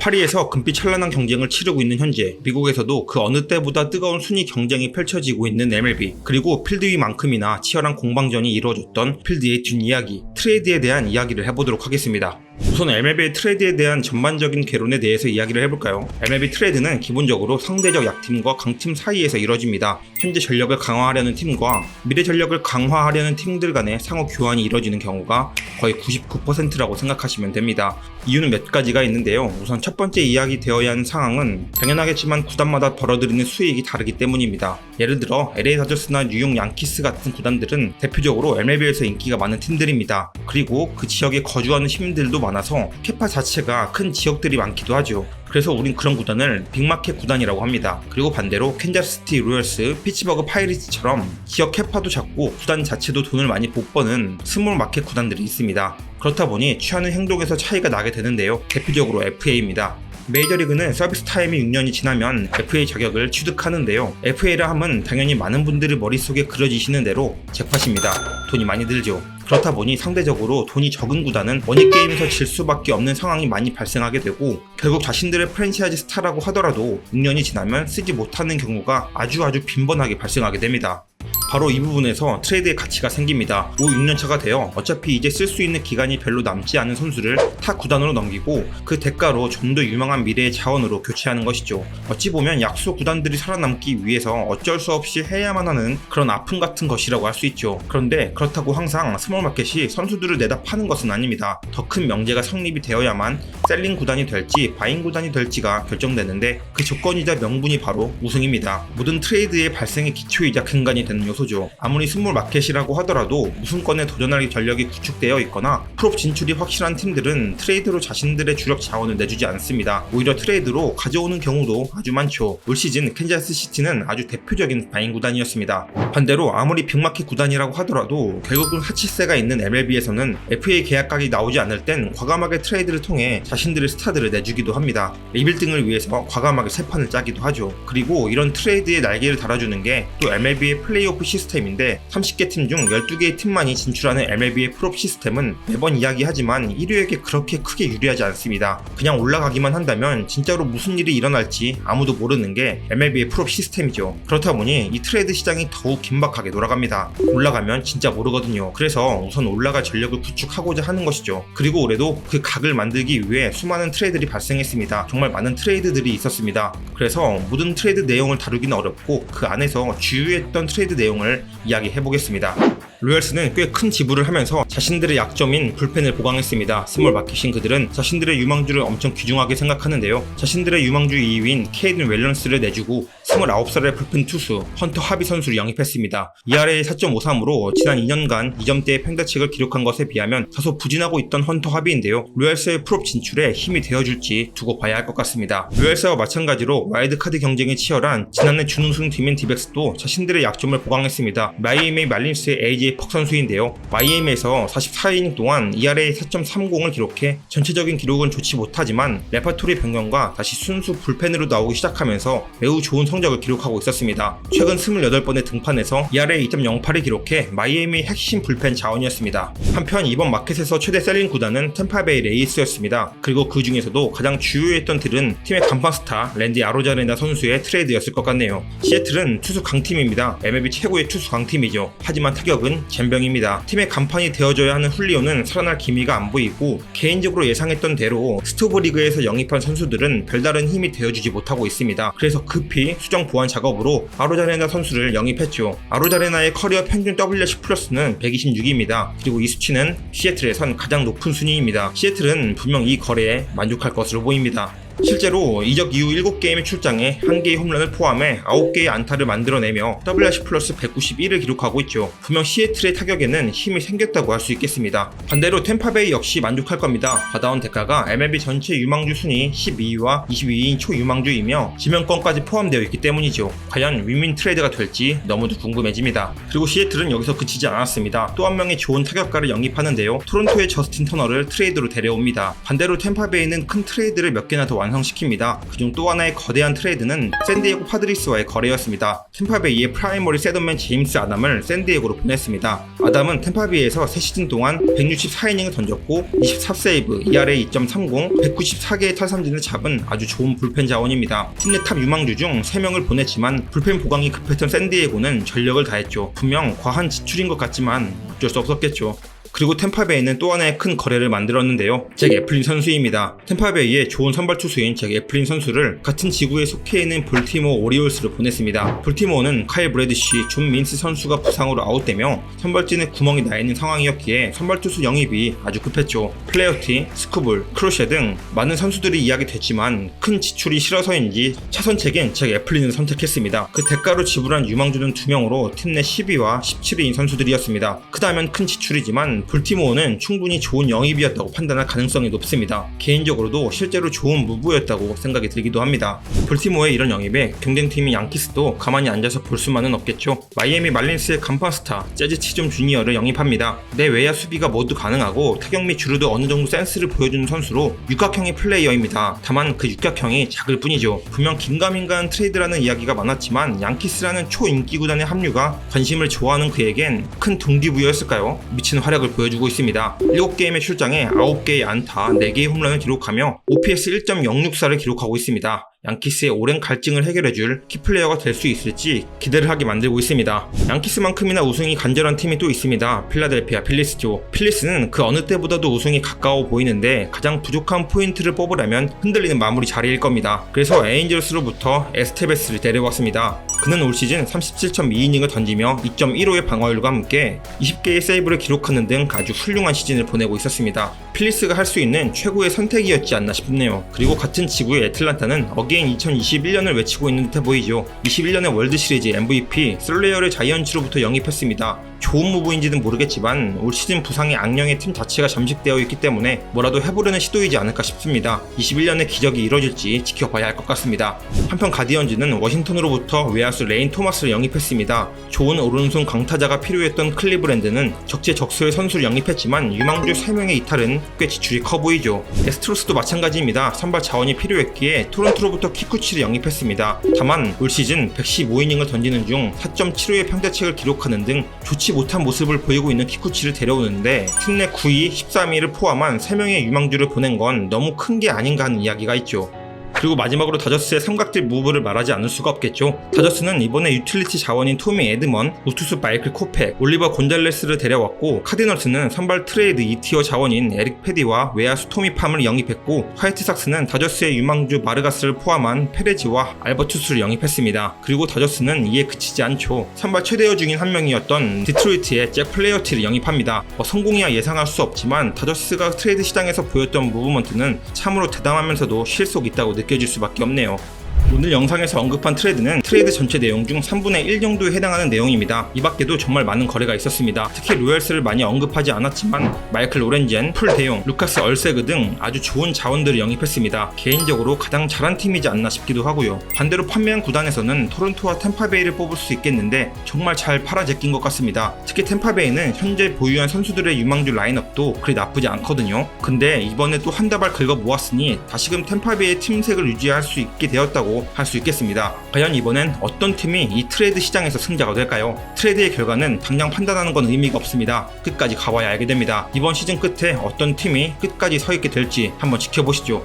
파리에서 금빛 찬란한 경쟁을 치르고 있는 현재, 미국에서도 그 어느 때보다 뜨거운 순위 경쟁이 펼쳐지고 있는 MLB, 그리고 필드 위만큼이나 치열한 공방전이 이루어졌던 필드의 뒷이야기, 트레이드에 대한 이야기를 해보도록 하겠습니다. 우선 MLB의 트레이드에 대한 전반적인 개론에 대해서 이야기를 해볼까요? MLB 트레이드는 기본적으로 상대적 약팀과 강팀 사이에서 이루어집니다. 현재 전력을 강화하려는 팀과 미래 전력을 강화하려는 팀들 간의 상호 교환이 이루어지는 경우가 거의 99%라고 생각하시면 됩니다. 이유는 몇 가지가 있는데요. 우선 첫 번째 이야기 되어야 하는 상황은 당연하겠지만 구단마다 벌어들이는 수익이 다르기 때문입니다. 예를 들어 LA 다저스나 뉴욕 양키스 같은 구단들은 대표적으로 MLB에서 인기가 많은 팀들입니다. 그리고 그 지역에 거주하는 시민들도 많아서 캐파 자체가 큰 지역들이 많기도 하죠. 그래서 우린 그런 구단을 빅마켓 구단이라고 합니다. 그리고 반대로 캔자스시티 로열스, 피츠버그 파이리츠처럼 지역 캐파도 작고 구단 자체도 돈을 많이 못 버는 스몰 마켓 구단들이 있습니다. 그렇다 보니 취하는 행동에서 차이가 나게 되는데요. 대표적으로 FA입니다. 메이저리그는 서비스 타임이 6년이 지나면 FA 자격을 취득하는데요. FA라 함은 당연히 많은 분들이 머릿속에 그려지시는 대로 잭팟입니다. 돈이 많이 들죠. 그렇다 보니 상대적으로 돈이 적은 구단은 머니게임에서 질 수밖에 없는 상황이 많이 발생하게 되고, 결국 자신들의 프랜차이즈 스타라고 하더라도 6년이 지나면 쓰지 못하는 경우가 아주 빈번하게 발생하게 됩니다. 바로 이 부분에서 트레이드의 가치가 생깁니다. 5-6년차가 되어 어차피 이제 쓸 수 있는 기간이 별로 남지 않은 선수를 타 구단으로 넘기고 그 대가로 좀 더 유망한 미래의 자원으로 교체하는 것이죠. 어찌 보면 약소 구단들이 살아남기 위해서 어쩔 수 없이 해야만 하는 그런 아픔 같은 것이라고 할 수 있죠. 그런데 그렇다고 항상 스몰마켓이 선수들을 내다 파는 것은 아닙니다. 더 큰 명제가 성립이 되어야만 셀링 구단이 될지 바잉 구단이 될지가 결정되는데, 그 조건이자 명분이 바로 우승입니다. 모든 트레이드의 발생의 기초이자 근간이 되는 요소죠. 아무리 스몰 마켓이라고 하더라도 우승권에 도전할 전력이 구축되어 있거나 프롭 진출이 확실한 팀들은 트레이드로 자신들의 주력 자원을 내주지 않습니다. 오히려 트레이드로 가져오는 경우도 아주 많죠. 올 시즌 캔자스 시티는 아주 대표적인 바잉 구단이었습니다. 반대로 아무리 빅마켓 구단이라고 하더라도 결국은 하치세가 있는 MLB에서는 FA 계약각이 나오지 않을 땐 과감하게 트레이드를 통해 자신들의 스타들을 내주기도 합니다. 리빌딩을 위해서 과감하게 새 판을 짜기도 하죠. 그리고 이런 트레이드에 날개를 달아주는 게 또 MLB의 플레이오프 시스템인데, 30개 팀 중 12개의 팀만이 진출하는 MLB의 프롭 시스템은 매번 이야기하지만 1위에게 그렇게 크게 유리하지 않습니다. 그냥 올라가기만 한다면 진짜로 무슨 일이 일어날지 아무도 모르는 게 MLB의 프롭 시스템이죠. 그렇다 보니 이 트레이드 시장이 더욱 긴박하게 돌아갑니다. 올라가면 진짜 모르거든요. 그래서 우선 올라갈 전력을 구축하고자 하는 것이죠. 그리고 올해도 그 각을 만들기 위해 수많은 트레이드들이 발생했습니다. 정말 많은 트레이드들이 있었습니다. 그래서 모든 트레이드 내용을 다루기는 어렵고 그 안에서 주요했던 트레이드 내용을 이야기해보겠습니다. 로열스는 꽤 큰 지불을 하면서 자신들의 약점인 불펜을 보강했습니다. 스몰 마켓인 그들은 자신들의 유망주를 엄청 귀중하게 생각하는데요. 자신들의 유망주 2위인 케이든 웰런스를 내주고 29살의 불펜 투수 헌터 하비 선수를 영입했습니다. ERA 4.53으로 지난 2년간 2점대의 팽대책을 기록한 것에 비하면 다소 부진하고 있던 헌터 하비인데요. 로열스의 프롭 진출에 힘이 되어줄지 두고 봐야 할 것 같습니다. 로열스와 마찬가지로 와일드카드 경쟁이 치열한 지난해 준우승 팀인 디백스도 자신들의 약점을 보강했습니다. 마이애미 말린스의 AJ 퍽 선수인데요. 마이애미에서 44이닝 동안 ERA 4.30을 기록해 전체적인 기록은 좋지 못하지만 레퍼토리 변경과 다시 순수 불펜으로 나오기 시작하면서 매우 좋은 성적을 기록하고 있었습니다. 최근 28번의 등판에서 ERA 2.08을 기록해 마이애미 핵심 불펜 자원이었습니다. 한편 이번 마켓에서 최대 셀링 구단은 템파베이 레이스였습니다. 그리고 그 중에서도 가장 주요했던 딜은 팀의 간판 스타 랜디 아로자레나 선수의 트레이드였을 것 같네요. 시애틀은 투수 강팀입니다. MLB 최고의 투수 강팀이죠. 하지만 타격은 젬병입니다. 팀의 간판이 되어줘야 하는 훌리오는 살아날 기미가 안 보이고, 개인적으로 예상했던 대로 스토브 리그에서 영입한 선수들은 별다른 힘이 되어주지 못하고 있습니다. 그래서 급히 수정 보완 작업으로 아로자레나 선수를 영입했죠. 아로자레나의 커리어 평균 WRC 플러스는 126입니다. 그리고 이 수치는 시애틀에선 가장 높은 순위입니다. 시애틀은 분명 이 거래에 만족할 것으로 보입니다. 실제로 이적 이후 7게임의 출장에 1개의 홈런을 포함해 9개의 안타를 만들어내며 WRC 플러스 191을 기록하고 있죠. 분명 시애틀의 타격에는 힘이 생겼다고 할 수 있겠습니다. 반대로 템파베이 역시 만족할 겁니다. 받아온 대가가 MLB 전체 유망주 순위 12위와 22위인 초유망주이며 지명권까지 포함되어 있기 때문이죠. 과연 윈윈 트레이드가 될지 너무도 궁금해집니다. 그리고 시애틀은 여기서 그치지 않았습니다. 또 한 명의 좋은 타격가를 영입하는데요. 토론토의 저스틴 터너를 트레이드로 데려옵니다. 반대로 템파베이는 큰 트레이드를 몇 개나 더 완성시킵니다. 그중 또 하나의 거대한 트레이드는 샌디에고 파드리스와의 거래였습니다. 템파베이의 프라이머리 셋업맨 제임스 아담을 샌디에고로 보냈습니다. 아담은 템파베이에서 3시즌 동안 164이닝을 던졌고 24세이브, ERA 2.30, 194개의 탈삼진을 잡은 아주 좋은 불펜 자원입니다. 팀 내 탑 유망주 중 3명을 보냈지만 불펜 보강이 급했던 샌디에고는 전력을 다했죠. 분명 과한 지출인 것 같지만 어쩔 수 없었겠죠. 그리고 템파베이는 또 하나의 큰 거래를 만들었는데요. 잭 애플린 선수입니다. 템파베이의 좋은 선발 투수인 잭 애플린 선수를 같은 지구에 속해 있는 볼티모어 오리올스로 보냈습니다. 볼티모어는 카일 브래드쉬, 존 민스 선수가 부상으로 아웃되며 선발진에 구멍이 나 있는 상황이었기에 선발 투수 영입이 아주 급했죠. 플레어티, 스쿠블, 크로셰 등 많은 선수들이 이야기됐지만 큰 지출이 싫어서인지 차선책인 잭 애플린을 선택했습니다. 그 대가로 지불한 유망주는 2명으로 팀 내 10위와 17위인 선수들이었습니다. 크다면 큰 지출이지만 볼티모어는 충분히 좋은 영입이었다고 판단할 가능성이 높습니다. 개인적으로도 실제로 좋은 무브였다고 생각이 들기도 합니다. 볼티모어의 이런 영입에 경쟁팀인 양키스도 가만히 앉아서 볼 수만은 없겠죠. 마이애미 말린스의 간판 스타 재즈 치좀 주니어를 영입합니다. 내 외야 수비가 모두 가능하고 타격 및 주루도 어느 정도 센스를 보여주는 선수로 육각형의 플레이어입니다. 다만 그 육각형이 작을 뿐이죠. 분명 긴가민가한 트레이드라는 이야기가 많았지만 양키스라는 초인기 구단의 합류가 관심을 좋아하는 그에겐 큰 동기부여였을까요? 미친 활약을 보여주고 있습니다. 7게임의 출장에 9개의 안타, 4개의 홈런을 기록하며 OPS 1.064를 기록하고 있습니다. 양키스의 오랜 갈증을 해결해줄 키플레이어가 될 수 있을지 기대를 하게 만들고 있습니다. 양키스만큼이나 우승이 간절한 팀이 또 있습니다. 필라델피아 필리스죠. 필리스는 그 어느 때보다도 우승이 가까워 보이는데 가장 부족한 포인트를 뽑으려면 흔들리는 마무리 자리일 겁니다. 그래서 에인절스로부터 에스테베스를 데려왔습니다. 그는 올 시즌 37.2이닝을 던지며 2.15의 방어율과 함께 20개의 세이브를 기록하는 등 아주 훌륭한 시즌을 보내고 있었습니다. 필리스가 할 수 있는 최고의 선택이었지 않나 싶네요. 그리고 같은 지구의 애틀란타는 어게인 2021년을 외치고 있는 듯해 보이죠. 21년의 월드시리즈 MVP 솔레이어를 자이언츠로부터 영입했습니다. 좋은 무브인지는 모르겠지만 올 시즌 부상의 악령의 팀 자체가 잠식되어 있기 때문에 뭐라도 해보려는 시도이지 않을까 싶습니다. 21년의 기적이 이뤄질지 지켜봐야 할 것 같습니다. 한편 가디언즈는 워싱턴으로부터 외야수 레인 토마스를 영입했습니다. 좋은 오른손 강타자가 필요했던 클리브랜드는 적재적소의 선수를 영입했지만 유망주 3명의 이탈은 꽤 지출이 커 보이죠. 에스트로스도 마찬가지입니다. 선발 자원이 필요했기에 토론토로부터 키쿠치를 영입했습니다. 다만 올 시즌 115이닝을 던지는 중 4.75의 평자책을 기록하는 등 좋지 못한 모습을 보이고 있는 키쿠치를 데려오는데 팀 내 9위, 13위를 포함한 3명의 유망주를 보낸 건 너무 큰 게 아닌가 하는 이야기가 있죠. 그리고 마지막으로 다저스의 삼각대 무브를 말하지 않을 수가 없겠죠. 다저스는 이번에 유틸리티 자원인 토미 에드먼, 우투수 마이클 코펙, 올리버 곤잘레스를 데려왔고 카디널스는 선발 트레이드 2티어 자원인 에릭 패디와 외야수 토미 팜을 영입했고 화이트삭스는 다저스의 유망주 마르가스를 포함한 페레지와 알버투스를 영입했습니다. 그리고 다저스는 이에 그치지 않죠. 선발 최대어 중인 한 명이었던 디트로이트의 잭 플레이어티를 영입합니다. 성공이야 예상할 수 없지만 다저스가 트레이드 시장에서 보였던 무브먼트는 참으로 대담하면서도 실속 있다고 느껴질 수밖에 없네요. 오늘 영상에서 언급한 트레이드는 트레이드 전체 내용 중 3분의 1 정도에 해당하는 내용입니다. 이 밖에도 정말 많은 거래가 있었습니다. 특히 로얄스를 많이 언급하지 않았지만 마이클 오렌젠, 풀 대용, 루카스 얼세그 등 아주 좋은 자원들을 영입했습니다. 개인적으로 가장 잘한 팀이지 않나 싶기도 하고요. 반대로 판매한 구단에서는 토론토와 템파베이를 뽑을 수 있겠는데 정말 잘 팔아제낀 것 같습니다. 특히 템파베이는 현재 보유한 선수들의 유망주 라인업도 그리 나쁘지 않거든요. 근데 이번에 또 한 다발 긁어 모았으니 다시금 템파베이의 팀색을 유지할 수 있게 되었다고 할 수 있겠습니다. 과연 이번엔 어떤 팀이 이 트레이드 시장에서 승자가 될까요? 트레이드의 결과는 당장 판단하는 건 의미가 없습니다. 끝까지 가봐야 알게 됩니다. 이번 시즌 끝에 어떤 팀이 끝까지 서 있게 될지 한번 지켜보시죠.